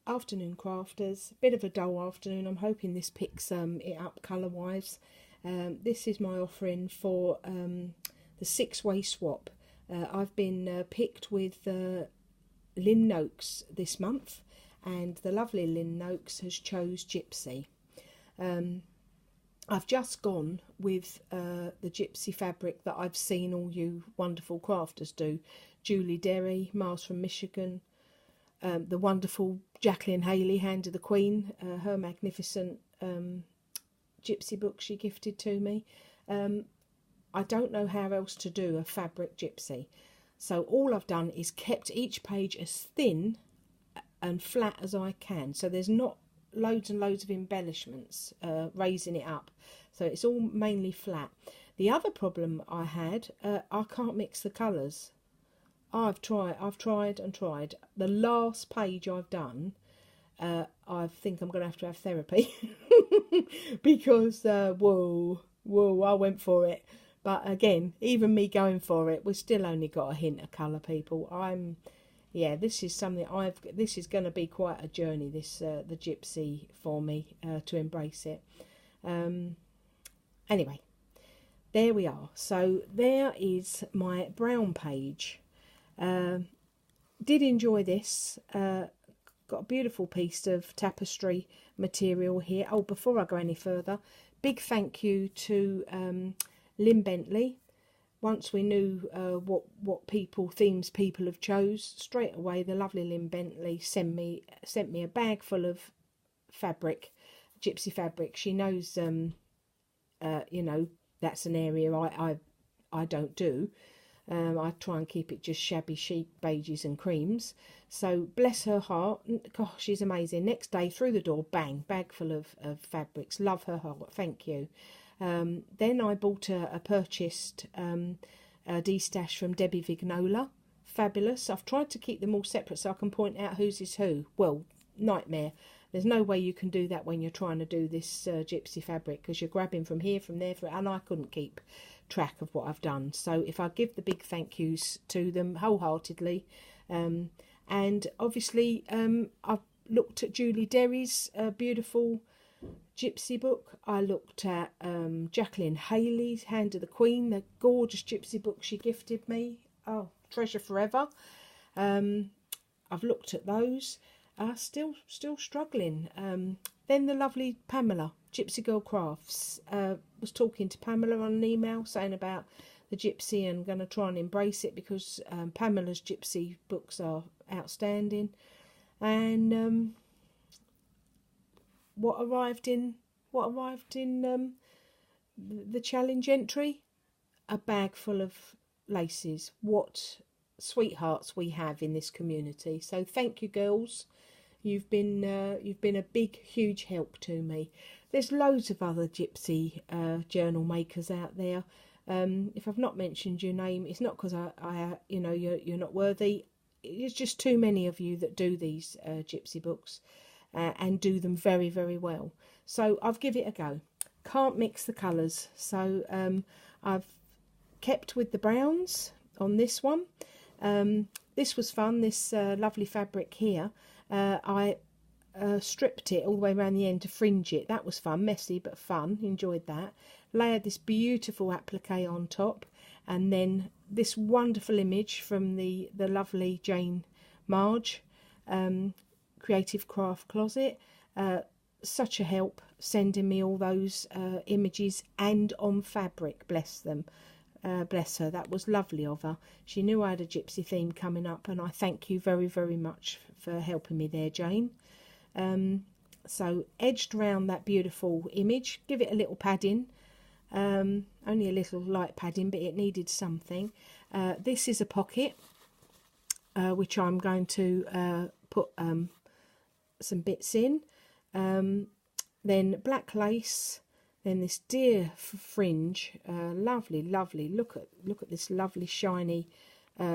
afternoon crafters. Bit of a dull afternoon. I'm hoping this picks it up colour wise. This is my offering for the 6-way swap. I've been picked with Lynn Noaks this month, and the lovely Lynn Noaks has chose Gypsy. I've just gone with the Gypsy fabric that I've seen all you wonderful crafters do. Julie Derry, Mars from Michigan, the wonderful Jacqueline Haley, Hand of the Queen, her magnificent Gypsy book she gifted to me. I don't know how else to do a fabric Gypsy. So all I've done is kept each page as thin and flat as I can. So there's not loads and loads of embellishments raising it up. So it's all mainly flat. The other problem I had, I can't mix the colours. I've tried and tried. The last page I've done, I think I'm going to have therapy because whoa, I went for it. But again, even me going for it, we've still only got a hint of colour, people. Yeah, this is something this is going to be quite a journey, this the Gypsy, for me to embrace it. Anyway, there we are. So there is my brown page. Did enjoy this. Got a beautiful piece of tapestry material here. Oh, before I go any further, big thank you to Lynn Bentley. Once we knew what themes people have chose, straight away the lovely Lynn Bentley sent me a bag full of fabric, Gypsy fabric. She knows you know, that's an area I don't do. I try and keep it just shabby chic beiges and creams. So bless her heart. Gosh, she's amazing. Next day through the door, bang, bag full of fabrics. Love her heart. Thank you. Then I bought a purchased D-stash from Debbie Vignola. Fabulous. I've tried to keep them all separate so I can point out whose is who. Well, nightmare. There's no way you can do that when you're trying to do this Gypsy fabric, because you're grabbing from here, from there, and I couldn't keep track of what I've done. So if I give the big thank yous to them wholeheartedly, and obviously I've looked at Julie Derry's beautiful Gypsy book. I looked at Jacqueline Haley's Hand of the Queen, the gorgeous Gypsy book she gifted me. Oh, treasure forever. I've looked at those. Still struggling. Then the lovely Pamela, Gypsy Girl Crafts, was talking to Pamela on an email saying about the Gypsy and going to try and embrace it because Pamela's Gypsy books are outstanding. And what arrived in the challenge entry? A bag full of laces. What sweethearts we have in this community. So thank you, girls. You've been a big, huge help to me. There's loads of other Gypsy journal makers out there. If I've not mentioned your name, it's not because I you know, you're not worthy. It's just too many of you that do these Gypsy books and do them very, very well. So I've give it a go. Can't mix the colours, so I've kept with the browns on this one. This was fun. This lovely fabric here. I stripped it all the way around the end to fringe it. That was fun, messy but fun. Enjoyed that. Layered this beautiful applique on top, and then this wonderful image from the lovely Jane Marge, CreativecraftCloset. Such a help sending me all those images and on fabric. Bless them. Bless her. That was lovely of her. She knew I had a Gypsy theme coming up, and I thank you very, very much for helping me there, Jane. So edged around that beautiful image, give it a little padding, only a little light padding, but it needed something. This is a pocket, which I'm going to put some bits in. Then black lace. Then this deer fringe, lovely, lovely. Look at this lovely shiny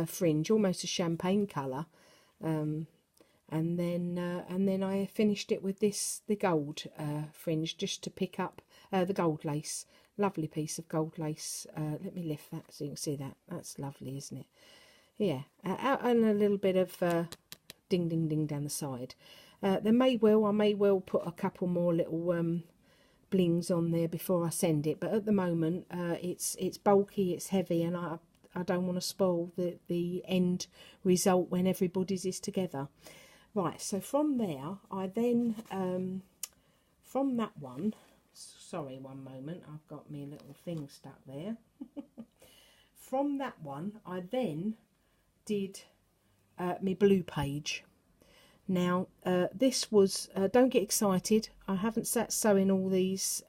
fringe, almost a champagne colour. And then I finished it with the gold fringe, just to pick up the gold lace. Lovely piece of gold lace. Let me lift that so you can see that. That's lovely, isn't it? Yeah, and a little bit of ding ding ding down the side. I may well put a couple more little blings on there before I send it, but at the moment it's bulky, it's heavy, and I don't want to spoil the end result when everybody's is together. Right, so from there I then from that one, sorry, one moment, I've got me little thing stuck there. From that one I then did my blue page. Now this was, don't get excited, I haven't sat sewing all these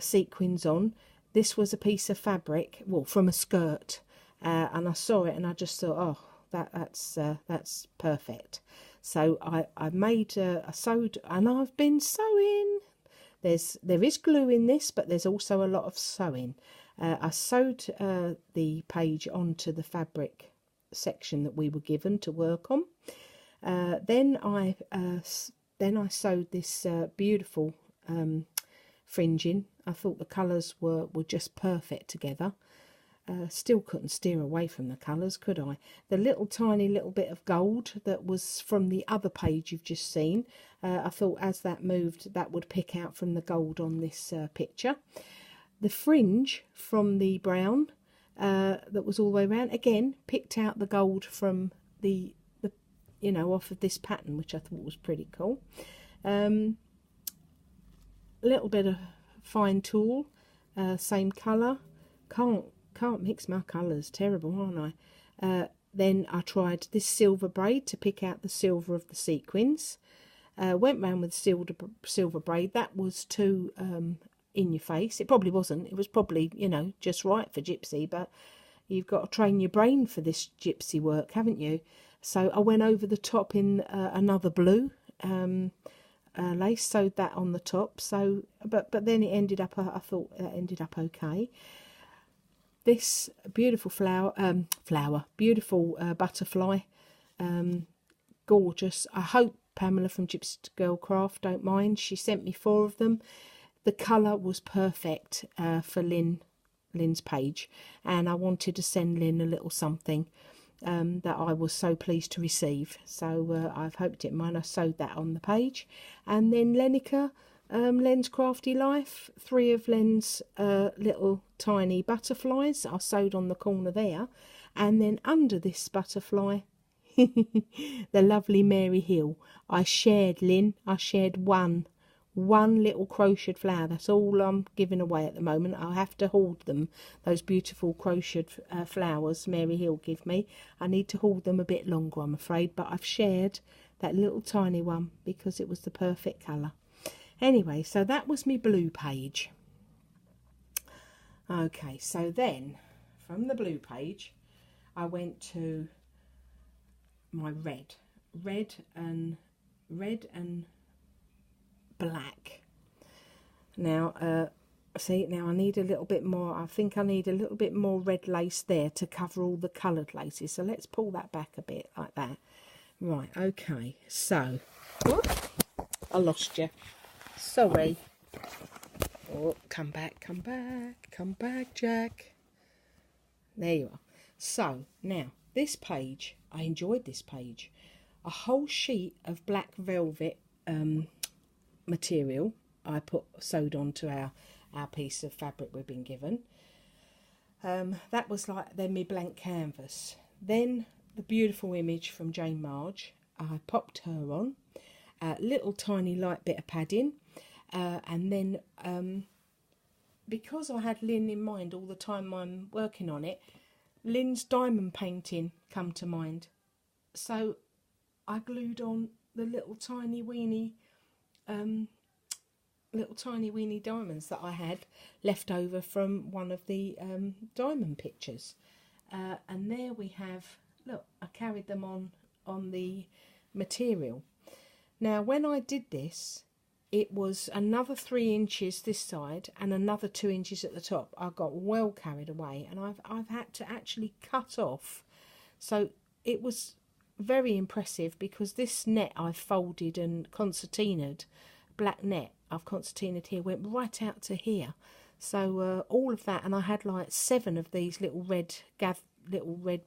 sequins on. This was a piece of fabric, well, from a skirt, and I saw it and I just thought, oh, that's perfect. So I sewed, and I've been sewing. There is glue in this, but there's also a lot of sewing. I sewed the page onto the fabric section that we were given to work on. Then I sewed this beautiful fringing. I thought the colours were just perfect together. Still couldn't steer away from the colours, could I? The little tiny little bit of gold that was from the other page you've just seen, I thought as that moved that would pick out from the gold on this picture. The fringe from the brown that was all the way around, again picked out the gold from the off of this pattern, which I thought was pretty cool. A little bit of fine tulle, same colour. Can't mix my colours, terrible, aren't I? Then I tried this silver braid to pick out the silver of the sequins. Went round with silver braid. That was too in your face. It probably wasn't. It was probably, just right for Gypsy, but you've got to train your brain for this Gypsy work, haven't you? So I went over the top in another blue lace, sewed that on the top. So, but then it ended up, I thought it ended up okay. This beautiful beautiful butterfly, gorgeous. I hope Pamela from Gypsy Girl Craft don't mind. She sent me 4 of them. The colour was perfect for Lynn's page, and I wanted to send Lynn a little something that I was so pleased to receive. So I've hoped it might. I sewed that on the page, and then Lenica, Len's Crafty Life, 3 of Len's little tiny butterflies I sewed on the corner there, and then under this butterfly the lovely Mary Hill. I shared, Lynn, I shared one little crocheted flower. That's all I'm giving away at the moment. I'll have to hoard them, those beautiful crocheted flowers Mary Hill give me. I need to hold them a bit longer, I'm afraid, but I've shared that little tiny one because it was the perfect colour. Anyway, so that was my blue page. Okay, so then from the blue page I went to my red and black. Now see, now I need a little bit more. I think I need a little bit more red lace there to cover all the coloured laces, so let's pull that back a bit like that. Right, okay, so I lost you, sorry. Oh, come back, Jack. There you are. So now this page, I enjoyed this page. A whole sheet of black velvet material I sewed onto our piece of fabric we've been given. That was like then my blank canvas. Then the beautiful image from Jane Marge, I popped her on, little tiny light bit of padding, and then because I had Lynn in mind all the time I'm working on it, Lynn's diamond painting come to mind. So I glued on the little tiny weeny diamonds that I had left over from one of the diamond pictures, and there we have, look, I carried them on the material. Now when I did this, it was another 3 inches this side and another 2 inches at the top. I got well carried away, and I've had to actually cut off. So it was very impressive because this net I've folded and concertinaed, black net I've concertinaed here, went right out to here. So all of that, and I had like 7 of these little red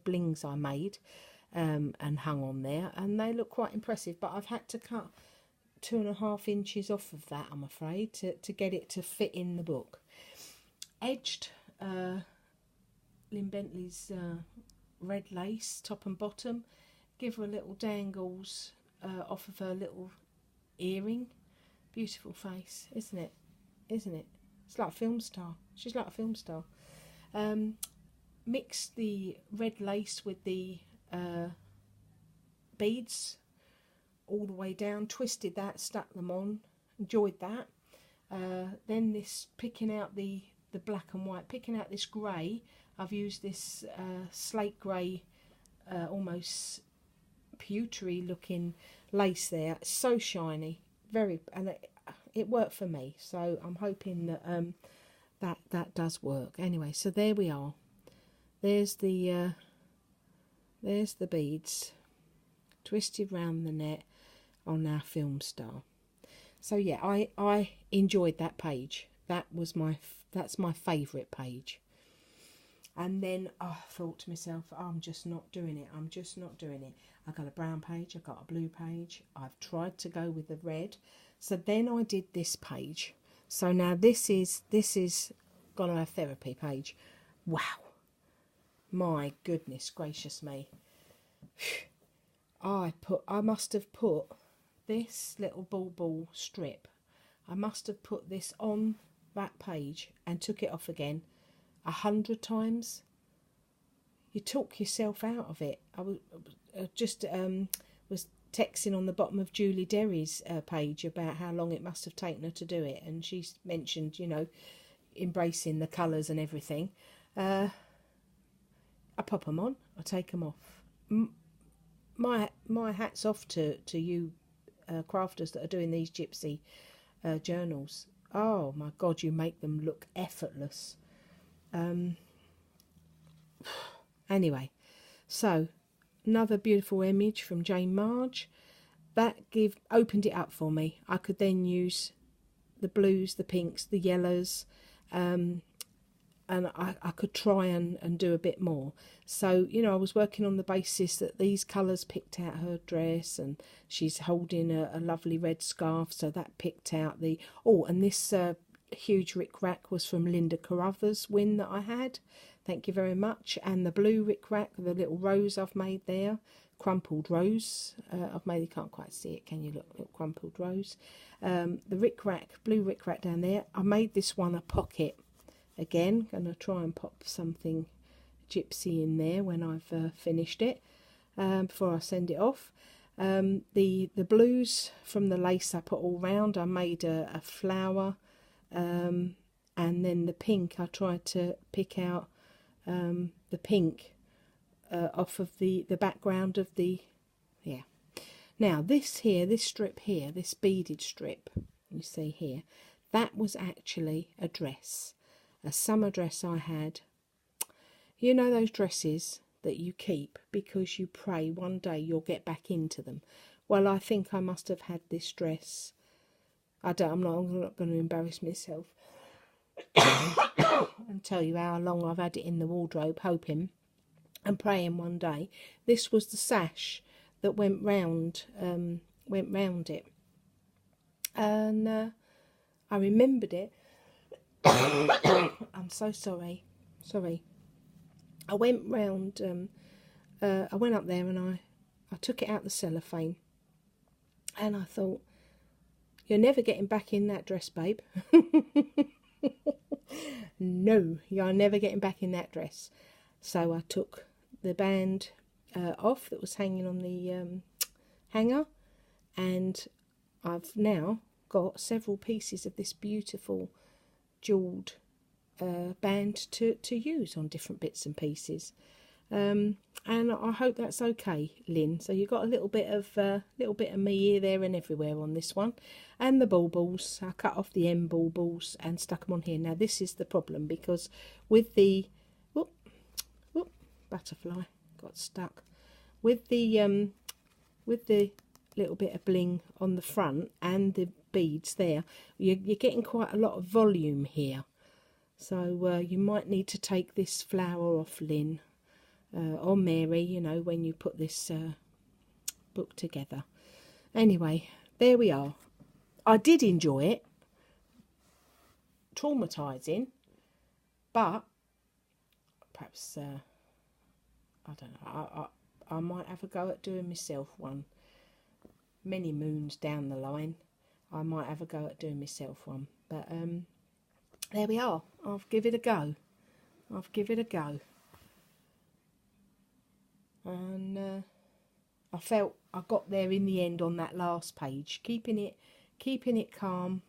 blings I made. and hung on there, and they look quite impressive, but I've had to cut 2.5 inches off of that, I'm afraid, to get it to fit in the book. Edged Lynn Bentley's red lace, top and bottom. Give her little dangles off of her little earring. Beautiful face, isn't it? Isn't it? It's like a film star. She's like a film star. Mixed the red lace with the beads all the way down, twisted that, stuck them on, enjoyed that. Then this, picking out the black and white, picking out this grey. I've used this slate grey, almost pewtery looking lace there. It's so shiny, very, and it worked for me, so I'm hoping that that does work. Anyway, so there we are. There's the beads twisted round the net on our film star. So yeah, I enjoyed that page. That's my favourite page. And then I thought to myself, I'm just not doing it. I'm just not doing it. I got a brown page, I got a blue page. I've tried to go with the red. So then I did this page. So now this is gonna have therapy page. Wow. My goodness gracious me. I must have put this little ball strip. I must have put this on that page and took it off again 100 times. You talk yourself out of it. I was was texting on the bottom of Julie Derry's page about how long it must have taken her to do it, and she mentioned, you know, embracing the colours and everything. I pop them on, I take them off. My hat's off to you crafters that are doing these Gypsy journals. Oh my God, you make them look effortless. Anyway, so another beautiful image from Jane Marge. That opened it up for me. I could then use the blues, the pinks, the yellows, and I could try and do a bit more. So, you know, I was working on the basis that these colours picked out her dress, and she's holding a lovely red scarf, so that picked out the... Oh, and this huge rick-rack was from Linda Carruthers' win that I had. Thank you very much. And the blue rick-rack, the little rose I've made there, crumpled rose. I've made, you can't quite see it, can you? Look, little crumpled rose. The rick-rack, blue rick-rack down there. I made this one a pocket. Again, going to try and pop something Gypsy in there when I've finished it, before I send it off. The blues from the lace I put all round. I made a flower, and then the pink, I tried to pick out the pink off of the background of the... Yeah. Now this here, this strip here, this beaded strip, you see here, that was actually a dress. A summer dress I had. You know those dresses that you keep because you pray one day you'll get back into them? Well, I think I must have had this dress. I'm not going to embarrass myself and tell you how long I've had it in the wardrobe, hoping and praying one day. This was the sash that went round it, and I remembered it. I'm so sorry. I went round, I went up there and I took it out the cellophane, and I thought, you're never getting back in that dress, babe. No, you're never getting back in that dress. So I took the band off that was hanging on the hanger, and I've now got several pieces of this beautiful jewelled band to use on different bits and pieces, and I hope that's okay, Lynn. So you got a little bit of me here, there, and everywhere on this one. And the baubles, I cut off the end baubles and stuck them on here. Now this is the problem, because with the butterfly got stuck with the little bit of bling on the front and the beads there, you're getting quite a lot of volume here, so you might need to take this flower off, Lynn. or Mary, you know, when you put this book together. Anyway, there we are. I did enjoy it. Traumatising, but perhaps I don't know. I might have a go at doing myself one. Many moons down the line, I might have a go at doing myself one. But there we are. I'll give it a go. And I felt I got there in the end on that last page, keeping it calm,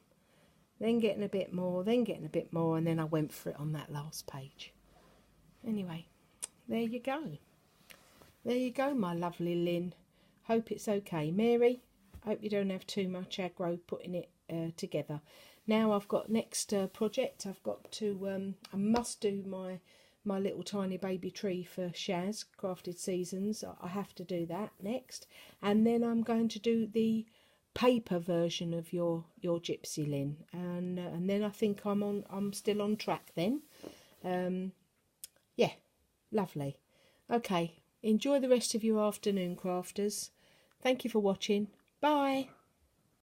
then getting a bit more, and then I went for it on that last page. Anyway, there you go, my lovely Lynn. Hope it's okay. Mary, hope you don't have too much aggro putting it together. Now I've got next project. I've got to, I must do my little tiny baby tree for Shaz, Crafted Seasons. I have to do that next. And then I'm going to do the paper version of your Gypsy, Lynn. And then I think I'm still on track then. Yeah, lovely. Okay, enjoy the rest of your afternoon, crafters. Thank you for watching. Bye.